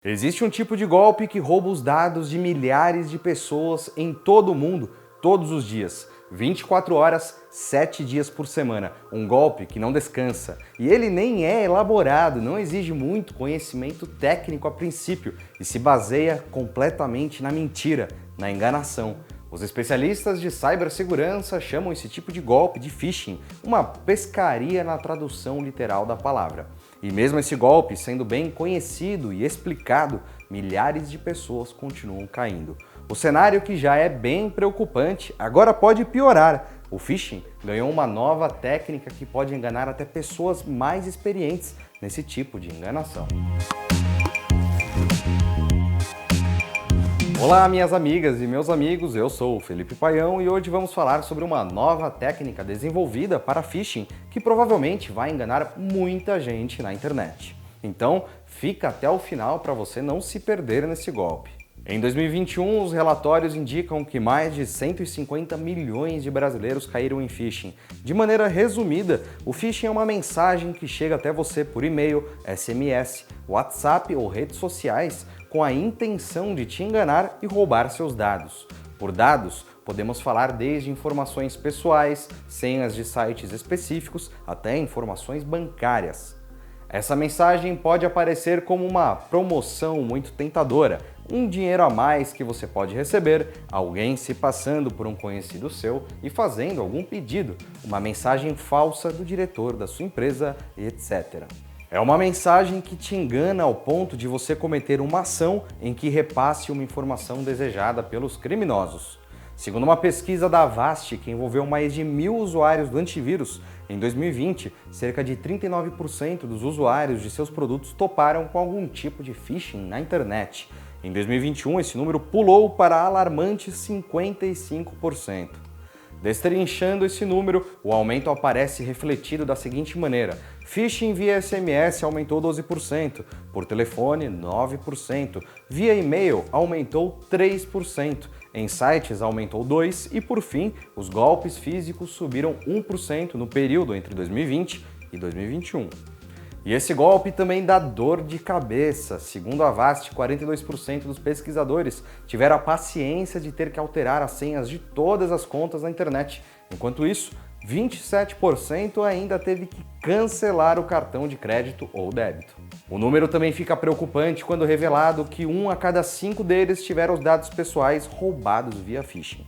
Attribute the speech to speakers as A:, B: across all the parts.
A: Existe um tipo de golpe que rouba os dados de milhares de pessoas em todo o mundo, todos os dias. 24 horas, 7 dias por semana. Um golpe que não descansa. E ele nem é elaborado, não exige muito conhecimento técnico a princípio e se baseia completamente na mentira, na enganação. Os especialistas de cibersegurança chamam esse tipo de golpe de phishing, uma pescaria na tradução literal da palavra. E mesmo esse golpe sendo bem conhecido e explicado, milhares de pessoas continuam caindo. O cenário, que já é bem preocupante, agora pode piorar. O phishing ganhou uma nova técnica que pode enganar até pessoas mais experientes nesse tipo de enganação. Olá, minhas amigas e meus amigos, eu sou o Felipe Paião e hoje vamos falar sobre uma nova técnica desenvolvida para phishing que provavelmente vai enganar muita gente na internet. Então, fica até o final para você não se perder nesse golpe. Em 2021, os relatórios indicam que mais de 150 milhões de brasileiros caíram em phishing. De maneira resumida, o phishing é uma mensagem que chega até você por e-mail, SMS, WhatsApp ou redes sociais com a intenção de te enganar e roubar seus dados. Por dados, podemos falar desde informações pessoais, senhas de sites específicos, até informações bancárias. Essa mensagem pode aparecer como uma promoção muito tentadora, um dinheiro a mais que você pode receber, alguém se passando por um conhecido seu e fazendo algum pedido, uma mensagem falsa do diretor da sua empresa, etc. É uma mensagem que te engana ao ponto de você cometer uma ação em que repasse uma informação desejada pelos criminosos. Segundo uma pesquisa da Avast, que envolveu mais de 1.000 usuários do antivírus, em 2020, cerca de 39% dos usuários de seus produtos toparam com algum tipo de phishing na internet. Em 2021, esse número pulou para alarmantes 55%. Destrinchando esse número, o aumento aparece refletido da seguinte maneira: phishing via SMS aumentou 12%, por telefone 9%, via e-mail aumentou 3%, em sites aumentou 2% e, por fim, os golpes físicos subiram 1% no período entre 2020 e 2021. E esse golpe também dá dor de cabeça. Segundo a Avast, 42% dos pesquisadores tiveram a paciência de ter que alterar as senhas de todas as contas na internet. Enquanto isso, 27% ainda teve que cancelar o cartão de crédito ou débito. O número também fica preocupante quando revelado que 1 a cada 5 deles tiveram os dados pessoais roubados via phishing.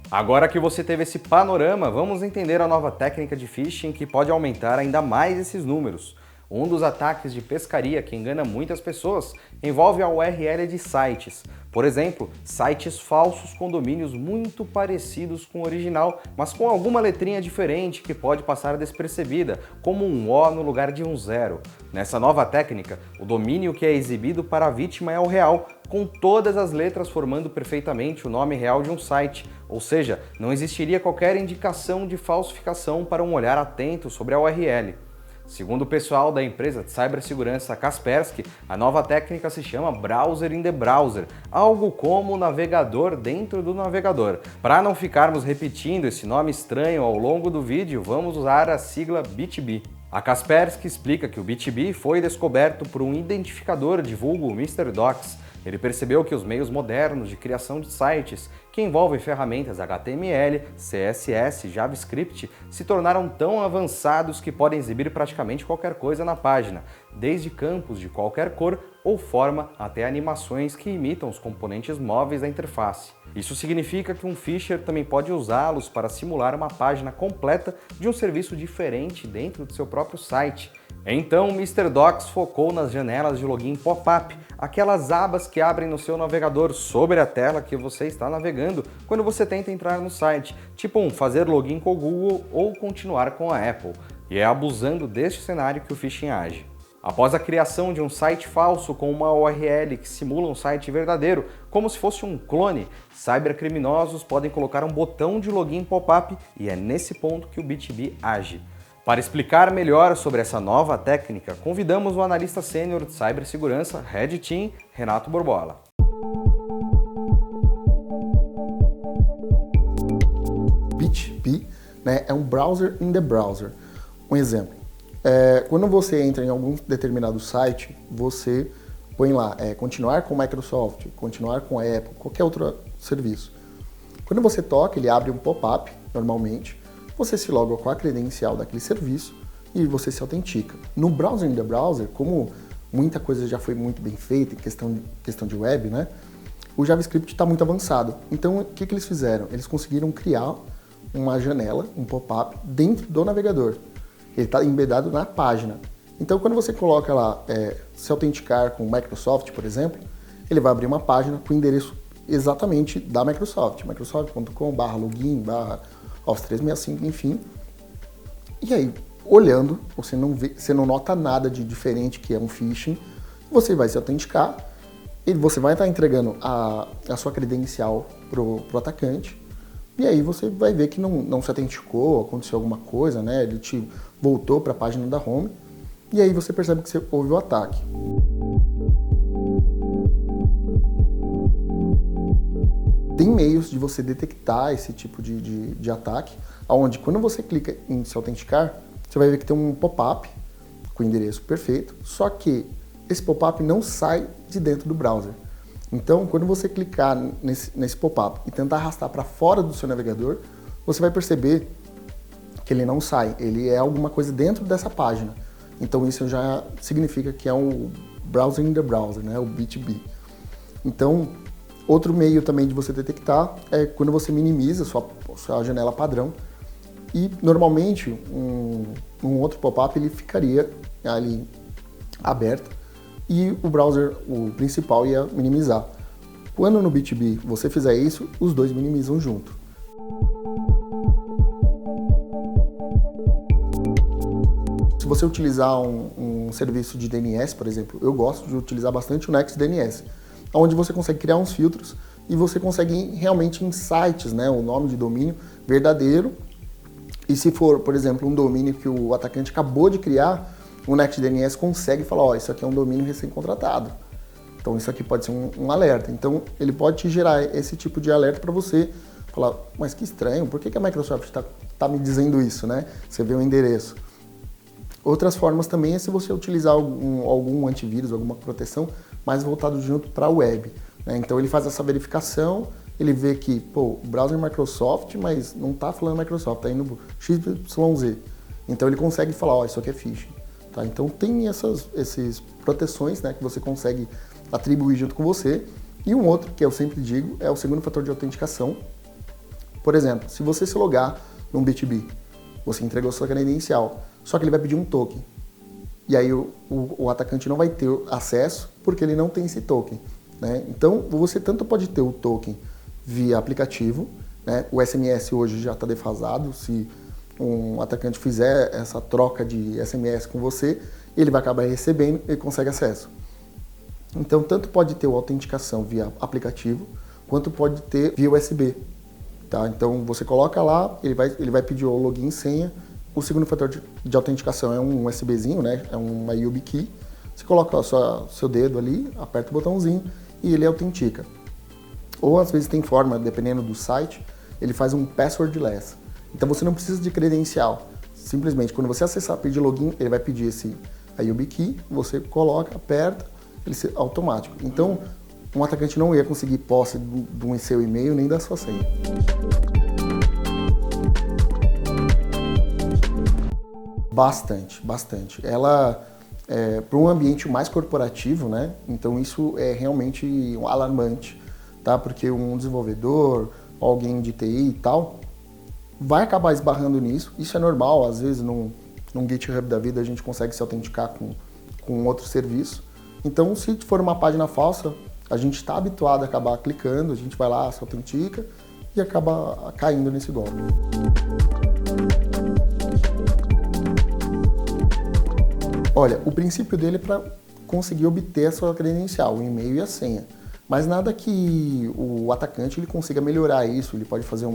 A: Agora que você teve esse panorama, vamos entender a nova técnica de phishing que pode aumentar ainda mais esses números. Um dos ataques de pescaria que engana muitas pessoas envolve a URL de sites. Por exemplo, sites falsos com domínios muito parecidos com o original, mas com alguma letrinha diferente que pode passar despercebida, como um O no lugar de um 0. Nessa nova técnica, o domínio que é exibido para a vítima é o real, com todas as letras formando perfeitamente o nome real de um site, ou seja, não existiria qualquer indicação de falsificação para um olhar atento sobre a URL. Segundo o pessoal da empresa de cibersegurança Kaspersky, a nova técnica se chama Browser in the Browser, algo como navegador dentro do navegador. Para não ficarmos repetindo esse nome estranho ao longo do vídeo, vamos usar a sigla BitB. A Kaspersky explica que o BitB foi descoberto por um identificador de vulgo MrDocs. Ele percebeu que os meios modernos de criação de sites, que envolvem ferramentas HTML, CSS, JavaScript, se tornaram tão avançados que podem exibir praticamente qualquer coisa na página, desde campos de qualquer cor ou forma até animações que imitam os componentes móveis da interface. Isso significa que um phisher também pode usá-los para simular uma página completa de um serviço diferente dentro do seu próprio site. Então, o MrDocs focou nas janelas de login pop-up, aquelas abas que abrem no seu navegador sobre a tela que você está navegando quando você tenta entrar no site, tipo um fazer login com o Google ou continuar com a Apple. E é abusando deste cenário que o phishing age. Após a criação de um site falso com uma URL que simula um site verdadeiro, como se fosse um clone, cybercriminosos podem colocar um botão de login pop-up e é nesse ponto que o BitB age. Para explicar melhor sobre essa nova técnica, convidamos o analista sênior de cibersegurança Red Team, Renato Borbola.
B: BitB, né, é um browser in the browser. Um exemplo, quando você entra em algum determinado site, você põe lá, continuar com Microsoft, continuar com Apple, qualquer outro serviço. Quando você toca, ele abre um pop-up, normalmente, você se loga com a credencial daquele serviço e você se autentica. No browser in the browser, como muita coisa já foi muito bem feita em questão de web, né? O JavaScript está muito avançado. Então, o que eles fizeram? Eles conseguiram criar uma janela, um pop-up, dentro do navegador. Ele está embedado na página. Então, quando você coloca lá, se autenticar com Microsoft, por exemplo, ele vai abrir uma página com o endereço exatamente da Microsoft, microsoft.com/login/office 365, enfim. E aí, olhando, você não nota nada de diferente que é um phishing, você vai se autenticar e você vai estar entregando a sua credencial pro atacante, e aí você vai ver que não se autenticou, aconteceu alguma coisa, né? Ele te voltou para a página da home, e aí você percebe que houve o ataque. Tem meios de você detectar esse tipo de ataque, onde quando você clica em se autenticar, você vai ver que tem um pop-up com o endereço perfeito, só que esse pop-up não sai de dentro do browser. Então, quando você clicar nesse pop-up e tentar arrastar para fora do seu navegador, você vai perceber que ele não sai, ele é alguma coisa dentro dessa página. Então, isso já significa que é um browser in the browser, né? O B2B. Então, outro meio também de você detectar é quando você minimiza sua janela padrão e, normalmente, um outro pop-up ele ficaria ali aberto e o browser, o principal, ia minimizar. Quando no B2B você fizer isso, os dois minimizam junto. Se você utilizar um serviço de DNS, por exemplo, eu gosto de utilizar bastante o NextDNS, onde você consegue criar uns filtros e você consegue realmente insights, né, o nome de domínio verdadeiro. E se for, por exemplo, um domínio que o atacante acabou de criar, o NextDNS consegue falar, ó, isso aqui é um domínio recém-contratado. Então isso aqui pode ser um alerta. Então ele pode te gerar esse tipo de alerta para você falar, mas que estranho, por que a Microsoft tá me dizendo isso, né? Você vê o endereço. Outras formas também é se você utilizar algum antivírus, alguma proteção mais voltado junto para a web, né? Então ele faz essa verificação, ele vê que, o browser Microsoft, mas não está falando Microsoft, está indo XYZ. Então ele consegue falar, ó, isso aqui é phishing. Tá? Então tem essas proteções, né, que você consegue atribuir junto com você. E um outro, que eu sempre digo, é o segundo fator de autenticação. Por exemplo, se você se logar num B2B, você entregou sua credencial, só que ele vai pedir um token. E aí o atacante não vai ter acesso porque ele não tem esse token, né? Então você tanto pode ter o token via aplicativo, né? O SMS hoje já está defasado, se um atacante fizer essa troca de SMS com você, ele vai acabar recebendo e consegue acesso. Então, tanto pode ter a autenticação via aplicativo, quanto pode ter via USB. Tá? Então, você coloca lá, ele vai pedir o login e senha. O segundo fator de autenticação é um USBzinho, né? É uma YubiKey. Você coloca seu dedo ali, aperta o botãozinho e ele autentica. Ou, às vezes, tem forma, dependendo do site, ele faz um passwordless. Então você não precisa de credencial. Simplesmente, quando você acessar, pedir login, ele vai pedir a YubiKey, você coloca, aperta, ele é automático. Então, um atacante não ia conseguir posse do seu e-mail nem da sua senha. Bastante. Ela para um ambiente mais corporativo, né? Então isso é realmente alarmante, tá? Porque um desenvolvedor, alguém de TI e tal, vai acabar esbarrando nisso. Isso é normal, às vezes num GitHub da vida a gente consegue se autenticar com outro serviço. Então, se for uma página falsa, a gente está habituado a acabar clicando, a gente vai lá, se autentica e acaba caindo nesse golpe. Olha, o princípio dele é para conseguir obter a sua credencial, o e-mail e a senha. Mas nada que o atacante ele consiga melhorar isso, ele pode fazer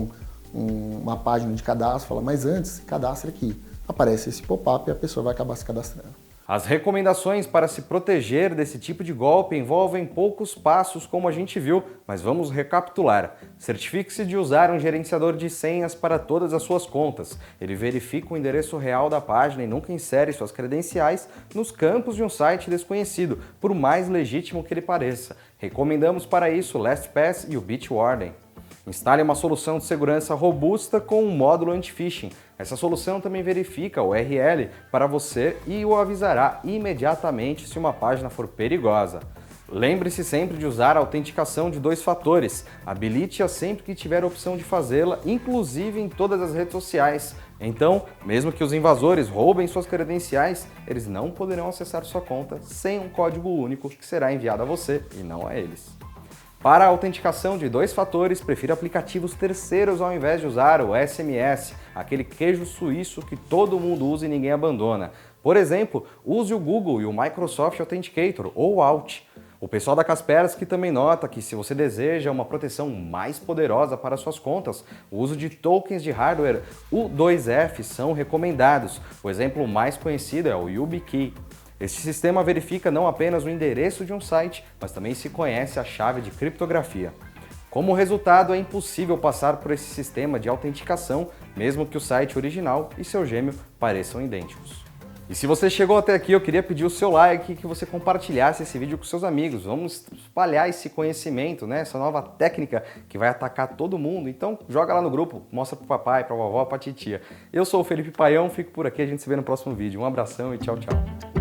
B: uma página de cadastro, fala, mas antes, cadastre aqui. Aparece esse pop-up e a pessoa vai acabar se cadastrando.
A: As recomendações para se proteger desse tipo de golpe envolvem poucos passos, como a gente viu, mas vamos recapitular. Certifique-se de usar um gerenciador de senhas para todas as suas contas. Ele verifica o endereço real da página e nunca insere suas credenciais nos campos de um site desconhecido, por mais legítimo que ele pareça. Recomendamos para isso o LastPass e o Bitwarden. Instale uma solução de segurança robusta com um módulo anti-phishing. Essa solução também verifica o URL para você e o avisará imediatamente se uma página for perigosa. Lembre-se sempre de usar a autenticação de 2 fatores. Habilite-a sempre que tiver a opção de fazê-la, inclusive em todas as redes sociais. Então, mesmo que os invasores roubem suas credenciais, eles não poderão acessar sua conta sem um código único que será enviado a você e não a eles. Para a autenticação de 2 fatores, prefira aplicativos terceiros ao invés de usar o SMS, aquele queijo suíço que todo mundo usa e ninguém abandona. Por exemplo, use o Google e o Microsoft Authenticator, ou Alt. O pessoal da Kaspersky também nota que se você deseja uma proteção mais poderosa para suas contas, o uso de tokens de hardware U2F são recomendados. O exemplo mais conhecido é o YubiKey. Este sistema verifica não apenas o endereço de um site, mas também se conhece a chave de criptografia. Como resultado, é impossível passar por esse sistema de autenticação, mesmo que o site original e seu gêmeo pareçam idênticos. E se você chegou até aqui, eu queria pedir o seu like e que você compartilhasse esse vídeo com seus amigos. Vamos espalhar esse conhecimento, né? Essa nova técnica que vai atacar todo mundo. Então, joga lá no grupo, mostra pro papai, pra vovó, pra titia. Eu sou o Felipe Paião, fico por aqui, a gente se vê no próximo vídeo. Um abração e tchau, tchau.